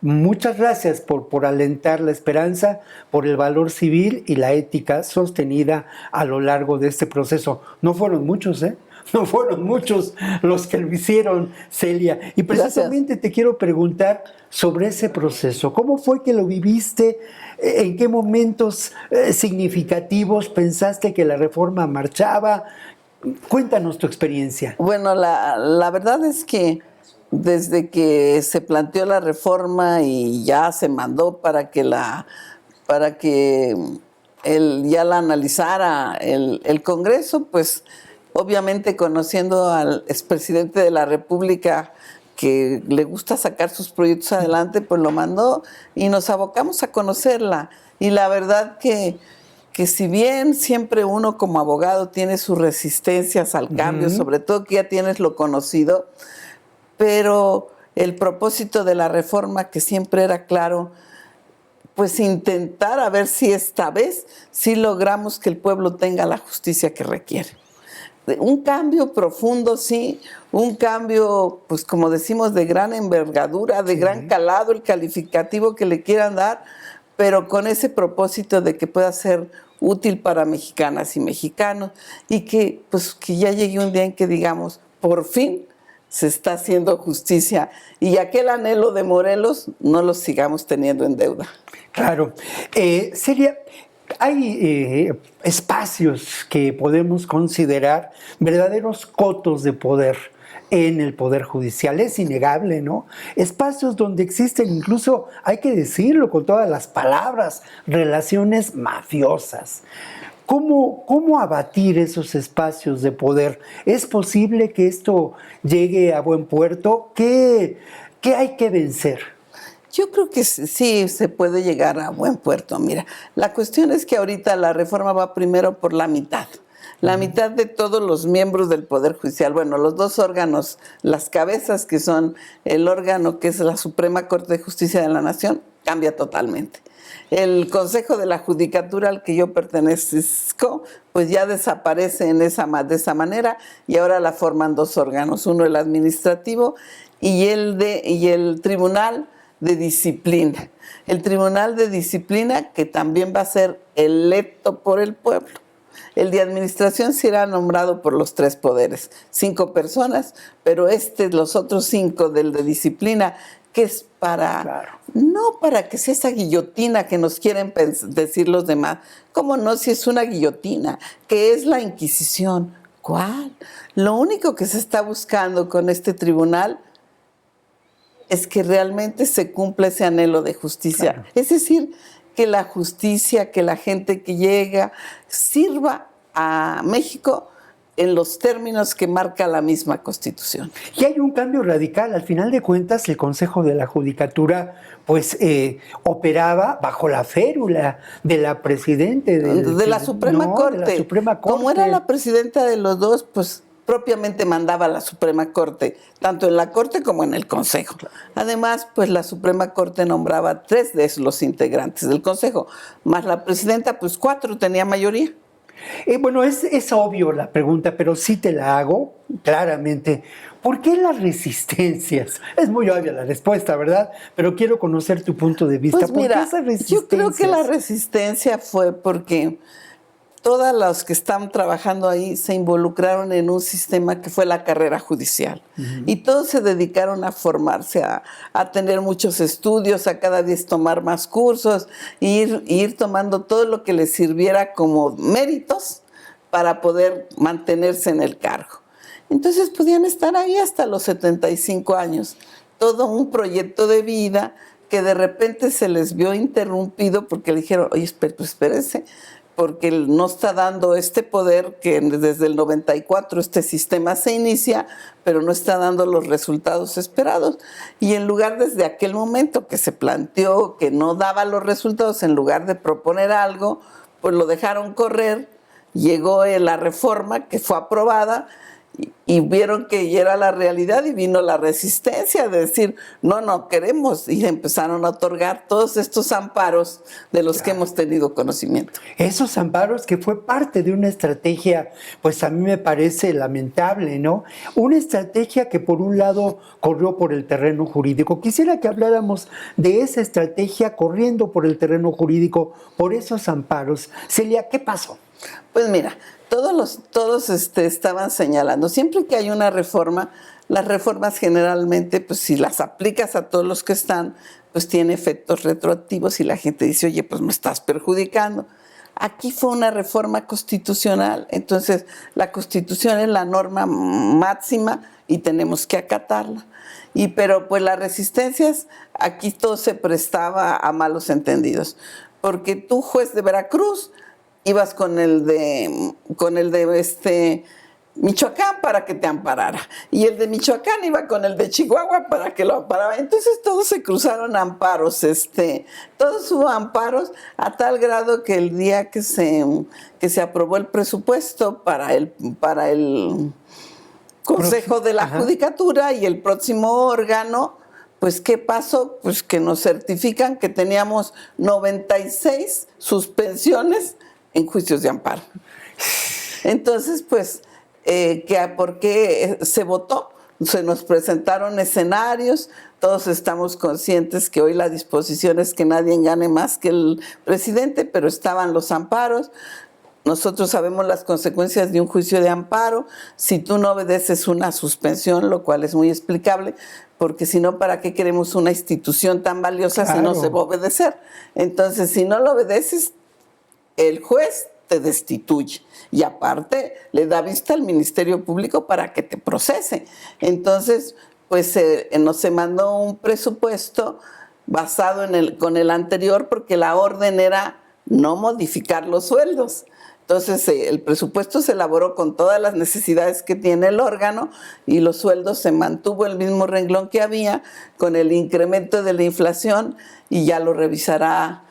muchas gracias por alentar la esperanza, por el valor civil y la ética sostenida a lo largo de este proceso. No fueron muchos, no fueron muchos los que lo hicieron, Celia. Y precisamente te quiero preguntar sobre ese proceso. ¿Cómo fue que lo viviste? ¿En qué momentos significativos pensaste que la reforma marchaba? Cuéntanos tu experiencia. Bueno, la verdad es que desde que se planteó la reforma y ya se mandó para que ya la analizara el Congreso, pues obviamente conociendo al expresidente de la República, que le gusta sacar sus proyectos adelante, pues lo mandó y nos abocamos a conocerla. Y la verdad que si bien siempre uno como abogado tiene sus resistencias al cambio, sobre todo que ya tienes lo conocido, pero el propósito de la reforma, que siempre era claro, pues intentar a ver si esta vez sí logramos que el pueblo tenga la justicia que requiere. un cambio profundo, sí, un cambio, pues como decimos, de gran envergadura, de gran calado, el calificativo que le quieran dar, pero con ese propósito de que pueda ser útil para mexicanas y mexicanos y que, pues, que ya llegue un día en que digamos, por fin se está haciendo justicia y aquel anhelo de Morelos no lo sigamos teniendo en deuda. Claro. Celia, hay espacios que podemos considerar verdaderos cotos de poder en el Poder Judicial, es innegable, ¿no? Espacios donde existen incluso, hay que decirlo con todas las palabras, relaciones mafiosas. ¿Cómo abatir esos espacios de poder? ¿Es posible que esto llegue a buen puerto? ¿Qué hay que vencer? Yo creo que sí se puede llegar a buen puerto. Mira, la cuestión es que ahorita la reforma va primero por la mitad. La mitad de todos los miembros del Poder Judicial, bueno, los dos órganos, las cabezas que son el órgano que es la Suprema Corte de Justicia de la Nación, cambia totalmente. El Consejo de la Judicatura al que yo pertenezco, pues ya desaparece de esa manera y ahora la forman dos órganos, uno el administrativo y el Tribunal de Disciplina. El Tribunal de Disciplina que también va a ser electo por el pueblo. El de administración será nombrado por los tres poderes, 5 personas, pero los otros 5 del de disciplina, que es no para que sea esa guillotina que nos quieren decir los demás. ¿Cómo no? Si es una guillotina, que es la Inquisición. ¿Cuál? Lo único que se está buscando con este tribunal es que realmente se cumpla ese anhelo de justicia. Claro. Es decir, que la justicia, que la gente que llega sirva a México en los términos que marca la misma Constitución. Y hay un cambio radical. Al final de cuentas, el Consejo de la Judicatura pues operaba bajo la férula de la presidenta de la Suprema Corte. De la Suprema Corte. Como era la presidenta de los dos, pues propiamente mandaba la Suprema Corte, tanto en la Corte como en el Consejo. Además, pues la Suprema Corte nombraba 3 de los integrantes del Consejo, más la presidenta, pues 4 tenía mayoría. Bueno, es obvio la pregunta, pero sí te la hago claramente. ¿Por qué las resistencias? Es muy obvia la respuesta, ¿verdad? Pero quiero conocer tu punto de vista. Pues mira, ¿por qué esas resistencias? Yo creo que la resistencia fue porque todas las que están trabajando ahí se involucraron en un sistema que fue la carrera judicial. Y todos se dedicaron a formarse, a tener muchos estudios, a cada vez tomar más cursos, ir tomando todo lo que les sirviera como méritos para poder mantenerse en el cargo. Entonces podían estar ahí hasta los 75 años. Todo un proyecto de vida que de repente se les vio interrumpido porque le dijeron, oye, espérense, porque no está dando este poder que desde el 94 este sistema se inicia, pero no está dando los resultados esperados. Y en lugar desde aquel momento que se planteó que no daba los resultados, en lugar de proponer algo, pues lo dejaron correr, llegó la reforma que fue aprobada y vieron que ya era la realidad y vino la resistencia de decir, no queremos, y empezaron a otorgar todos estos amparos de los que hemos tenido conocimiento. Esos amparos que fue parte de una estrategia, pues a mí me parece lamentable, ¿no? Una estrategia que por un lado corrió por el terreno jurídico. Quisiera que habláramos de esa estrategia corriendo por el terreno jurídico, por esos amparos. Celia, ¿qué pasó? Pues mira, todos estaban señalando, siempre que hay una reforma, las reformas generalmente, pues si las aplicas a todos los que están, pues tiene efectos retroactivos y la gente dice, oye, pues me estás perjudicando. Aquí fue una reforma constitucional, entonces la Constitución es la norma máxima y tenemos que acatarla. Pero pues las resistencias, aquí todo se prestaba a malos entendidos, porque tú, juez de Veracruz, ibas con el de Michoacán para que te amparara. Y el de Michoacán iba con el de Chihuahua para que lo amparara. Entonces todos se cruzaron amparos, todos hubo amparos a tal grado que el día que se aprobó el presupuesto para el Consejo de la Judicatura y el próximo órgano, pues ¿qué pasó? Pues que nos certifican que teníamos 96 suspensiones en juicios de amparo. Entonces, pues, por qué se votó. Se nos presentaron escenarios, todos estamos conscientes que hoy la disposición es que nadie gane más que el presidente, pero estaban los amparos. Nosotros sabemos las consecuencias de un juicio de amparo. Si tú no obedeces, una suspensión, lo cual es muy explicable, porque si no, ¿para qué queremos una institución tan valiosa si no se va a obedecer? Entonces, si no lo obedeces, el juez te destituye y aparte le da vista al Ministerio Público para que te procese. Entonces, pues nos se mandó un presupuesto basado con el anterior, porque la orden era no modificar los sueldos. Entonces, el presupuesto se elaboró con todas las necesidades que tiene el órgano y los sueldos se mantuvo el mismo renglón que había con el incremento de la inflación, y ya lo revisará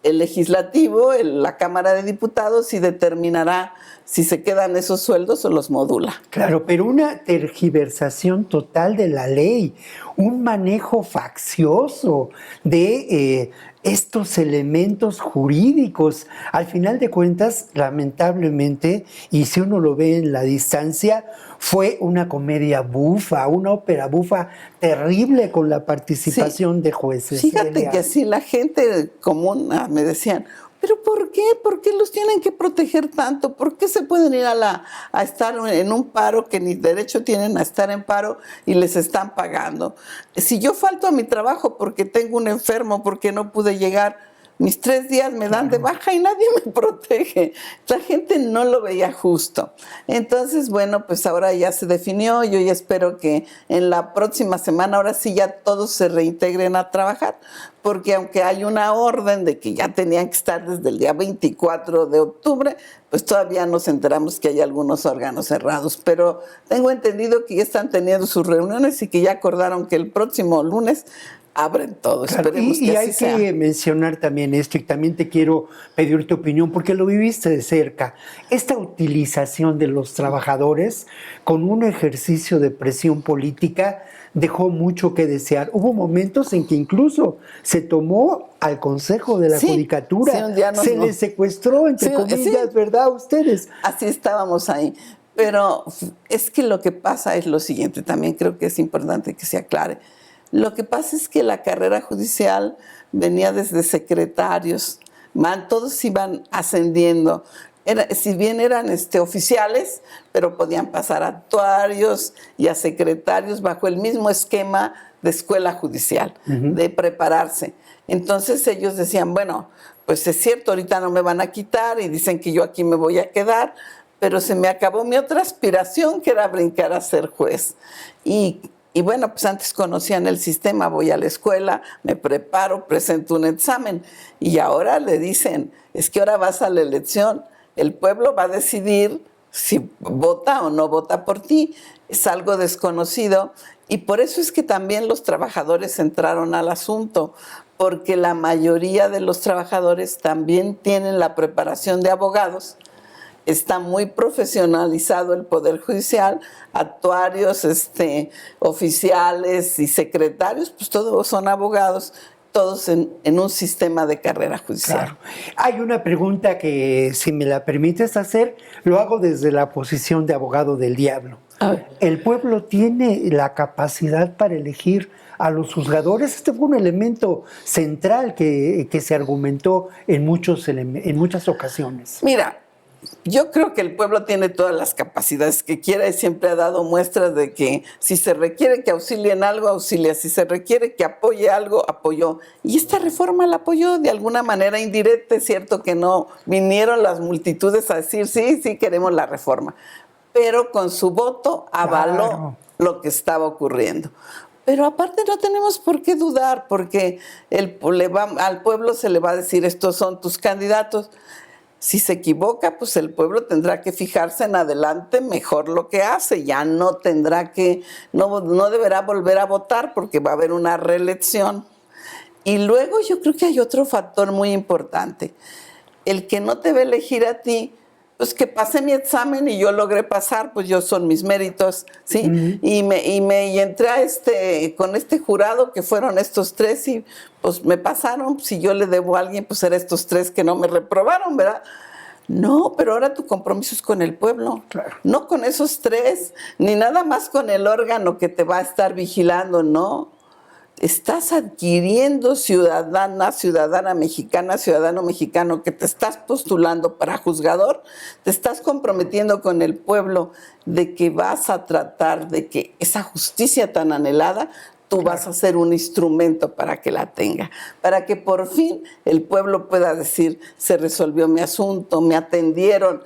el legislativo, la Cámara de Diputados, y determinará si se quedan esos sueldos o los modula. Claro, pero una tergiversación total de la ley, un manejo faccioso de estos elementos jurídicos. Al final de cuentas, lamentablemente, y si uno lo ve en la distancia, fue una comedia bufa, una ópera bufa terrible con la participación de jueces. Fíjate que si la gente común me decían, ¿pero por qué? ¿Por qué los tienen que proteger tanto? ¿Por qué se pueden ir a estar en un paro que ni derecho tienen a estar en paro y les están pagando? Si yo falto a mi trabajo porque tengo un enfermo, porque no pude llegar, mis 3 días me dan de baja y nadie me protege. La gente no lo veía justo. Entonces, bueno, pues ahora ya se definió. Yo ya espero que en la próxima semana, ahora sí ya todos se reintegren a trabajar, porque aunque hay una orden de que ya tenían que estar desde el día 24 de octubre, pues todavía nos enteramos que hay algunos órganos cerrados. Pero tengo entendido que ya están teniendo sus reuniones y que ya acordaron que el próximo lunes abren todo. Claro, Esperemos que así sea. Y hay que mencionar también esto, y también te quiero pedir tu opinión, porque lo viviste de cerca. Esta utilización de los trabajadores con un ejercicio de presión política dejó mucho que desear. Hubo momentos en que incluso se tomó al Consejo de la Judicatura, un día se les secuestró, entre comillas, ¿verdad? A ustedes. Así estábamos ahí. Pero es que lo que pasa es lo siguiente, también creo que es importante que se aclare. Lo que pasa es que la carrera judicial venía desde secretarios, todos iban ascendiendo. Si bien eran oficiales, pero podían pasar a actuarios y a secretarios bajo el mismo esquema de escuela judicial, de prepararse. Entonces ellos decían, bueno, pues es cierto, ahorita no me van a quitar y dicen que yo aquí me voy a quedar, pero se me acabó mi otra aspiración, que era brincar a ser juez. Y bueno, pues antes conocían el sistema, voy a la escuela, me preparo, presento un examen, y ahora le dicen, es que ahora vas a la elección, el pueblo va a decidir si vota o no vota por ti. Es algo desconocido, y por eso es que también los trabajadores entraron al asunto, porque la mayoría de los trabajadores también tienen la preparación de abogados. Está muy profesionalizado el Poder Judicial, actuarios, oficiales y secretarios, pues todos son abogados, todos en un sistema de carrera judicial. Claro. Hay una pregunta que, si me la permites hacer, lo hago desde la posición de abogado del diablo. ¿El pueblo tiene la capacidad para elegir a los juzgadores? Este fue un elemento central que se argumentó en muchas ocasiones. Mira, yo creo que el pueblo tiene todas las capacidades que quiera y siempre ha dado muestras de que si se requiere que auxilie en algo, auxilia. Si se requiere que apoye algo, apoyó. Y esta reforma la apoyó de alguna manera indirecta. Es cierto que no vinieron las multitudes a decir sí, queremos la reforma. Pero con su voto avaló lo que estaba ocurriendo. Pero aparte no tenemos por qué dudar, porque al pueblo se le va a decir, estos son tus candidatos. Si se equivoca, pues el pueblo tendrá que fijarse en adelante mejor lo que hace. Ya no tendrá no deberá volver a votar, porque va a haber una reelección. Y luego yo creo que hay otro factor muy importante. El que no te va a elegir a ti, pues que pasé mi examen y yo logré pasar, pues yo son mis méritos, ¿sí? Y entré con este jurado, que fueron estos 3, y pues me pasaron. Si yo le debo a alguien, pues eran estos 3 que no me reprobaron, ¿verdad? No, pero ahora tu compromiso es con el pueblo, Claro. no con esos tres, ni nada más con el órgano que te va a estar vigilando, no. Estás adquiriendo ciudadana mexicana, ciudadano mexicano, que te estás postulando para juzgador, te estás comprometiendo con el pueblo de que vas a tratar de que esa justicia tan anhelada, tú vas a ser un instrumento para que la tenga, para que por fin el pueblo pueda decir, se resolvió mi asunto, me atendieron,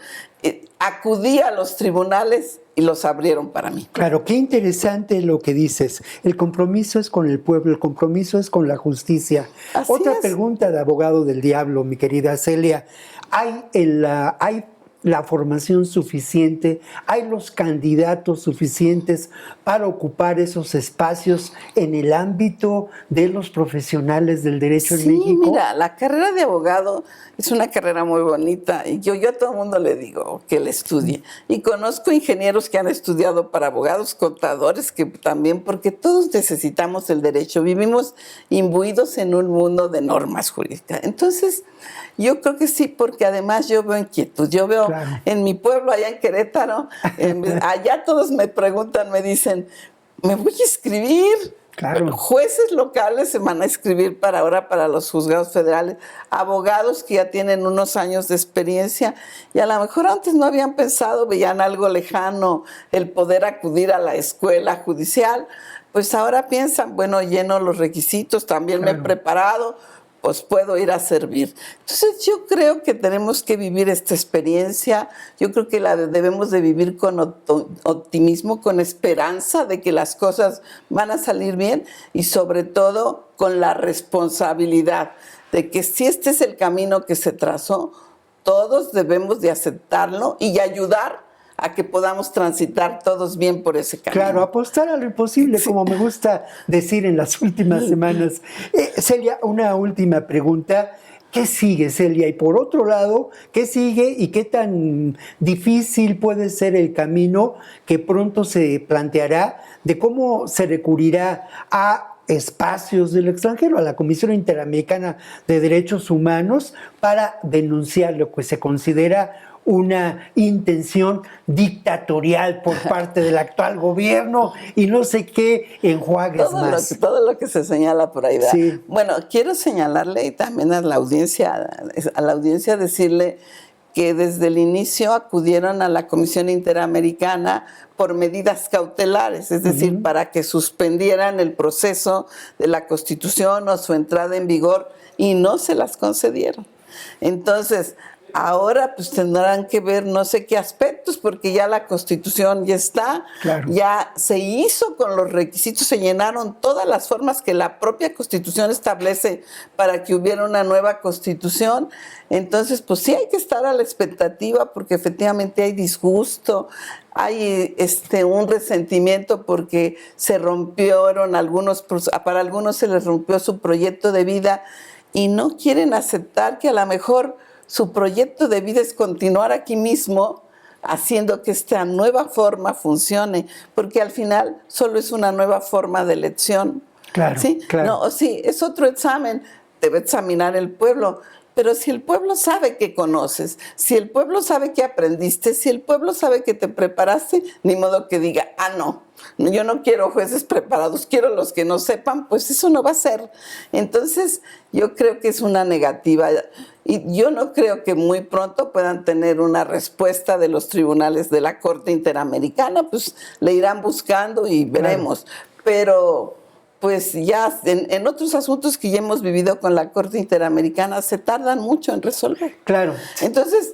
acudí a los tribunales y los abrieron para mí. Claro, qué interesante lo que dices. El compromiso es con el pueblo, el compromiso es con la justicia. Así Otra es. pregunta de abogado del diablo, mi querida Celia. ¿Hay la formación suficiente? ¿Hay los candidatos suficientes para ocupar esos espacios en el ámbito de los profesionales del derecho en México? Sí, mira, la carrera de abogado es una carrera muy bonita y yo a todo el mundo le digo que la estudie. Y conozco ingenieros que han estudiado para abogados, contadores, que también, porque todos necesitamos el derecho. Vivimos imbuidos en un mundo de normas jurídicas. Entonces, yo creo que sí, porque además yo veo inquietud. Yo veo Claro. en mi pueblo, allá en Querétaro, allá todos me preguntan, me dicen, ¿me voy a inscribir? Claro. Jueces locales se van a inscribir ahora para los juzgados federales, abogados que ya tienen unos años de experiencia y a lo mejor antes no habían pensado, veían algo lejano el poder acudir a la escuela judicial, pues ahora piensan, bueno, lleno los requisitos, también me he preparado, pues puedo ir a servir. Entonces yo creo que tenemos que vivir esta experiencia, yo creo que la debemos de vivir con optimismo, con esperanza de que las cosas van a salir bien y sobre todo con la responsabilidad de que si este es el camino que se trazó, todos debemos de aceptarlo y ayudar a que podamos transitar todos bien por ese camino. Claro, apostar a lo imposible, como me gusta decir en las últimas semanas. Celia, una última pregunta. ¿Qué sigue, Celia? Y por otro lado, ¿qué sigue y qué tan difícil puede ser el camino que pronto se planteará de cómo se recurrirá a espacios del extranjero, a la Comisión Interamericana de Derechos Humanos, para denunciar lo que se considera una intención dictatorial por parte del actual gobierno y no sé qué enjuagues más? Todo lo que se señala por ahí. Sí. Bueno, quiero señalarle y también a la audiencia decirle que desde el inicio acudieron a la Comisión Interamericana por medidas cautelares, es decir, para que suspendieran el proceso de la Constitución o su entrada en vigor, y no se las concedieron. Entonces, ahora pues tendrán que ver no sé qué aspectos, porque ya la Constitución ya está, Claro. ya se hizo con los requisitos, se llenaron todas las formas que la propia Constitución establece para que hubiera una nueva Constitución. Entonces, pues sí hay que estar a la expectativa, porque efectivamente hay disgusto, hay un resentimiento porque se rompieron para algunos se les rompió su proyecto de vida y no quieren aceptar que a lo mejor su proyecto de vida es continuar aquí mismo, haciendo que esta nueva forma funcione, porque al final solo es una nueva forma de elección. Claro, ¿Sí? claro. No, sí, es otro examen, debe examinar el pueblo. Pero si el pueblo sabe que conoces, si el pueblo sabe que aprendiste, si el pueblo sabe que te preparaste, ni modo que diga, no, yo no quiero jueces preparados, quiero los que no sepan, pues eso no va a ser. Entonces, yo creo que es una negativa. Y yo no creo que muy pronto puedan tener una respuesta de los tribunales de la Corte Interamericana, pues le irán buscando y veremos. Claro. Pero pues ya en otros asuntos que ya hemos vivido con la Corte Interamericana se tardan mucho en resolver. Claro. Entonces,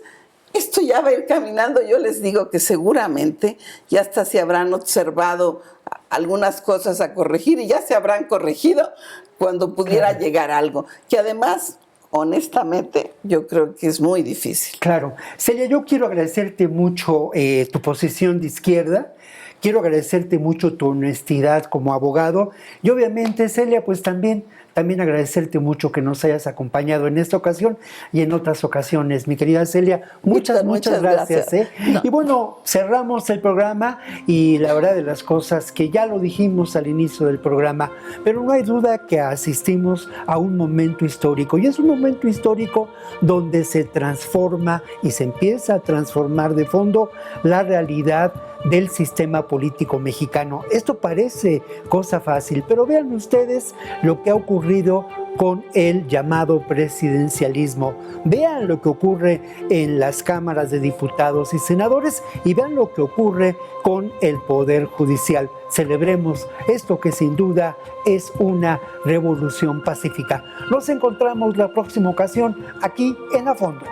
esto ya va a ir caminando. Yo les digo que seguramente ya hasta se habrán observado algunas cosas a corregir y ya se habrán corregido cuando pudiera llegar algo. Que además, honestamente, yo creo que es muy difícil. Claro. Celia, yo quiero agradecerte mucho tu posición de izquierda. Quiero agradecerte mucho tu honestidad como abogado y obviamente, Celia, pues también también agradecerte mucho que nos hayas acompañado en esta ocasión y en otras ocasiones. Mi querida Celia, muchas gracias. No. Y bueno, cerramos el programa y la verdad de las cosas que ya lo dijimos al inicio del programa, pero no hay duda que asistimos a un momento histórico, y es un momento histórico donde se transforma y se empieza a transformar de fondo la realidad del sistema político mexicano. Esto parece cosa fácil, pero vean ustedes lo que ha ocurrido con el llamado presidencialismo. Vean lo que ocurre en las cámaras de diputados y senadores y vean lo que ocurre con el Poder Judicial. Celebremos esto que sin duda es una revolución pacífica. Nos encontramos la próxima ocasión aquí en A Fondo.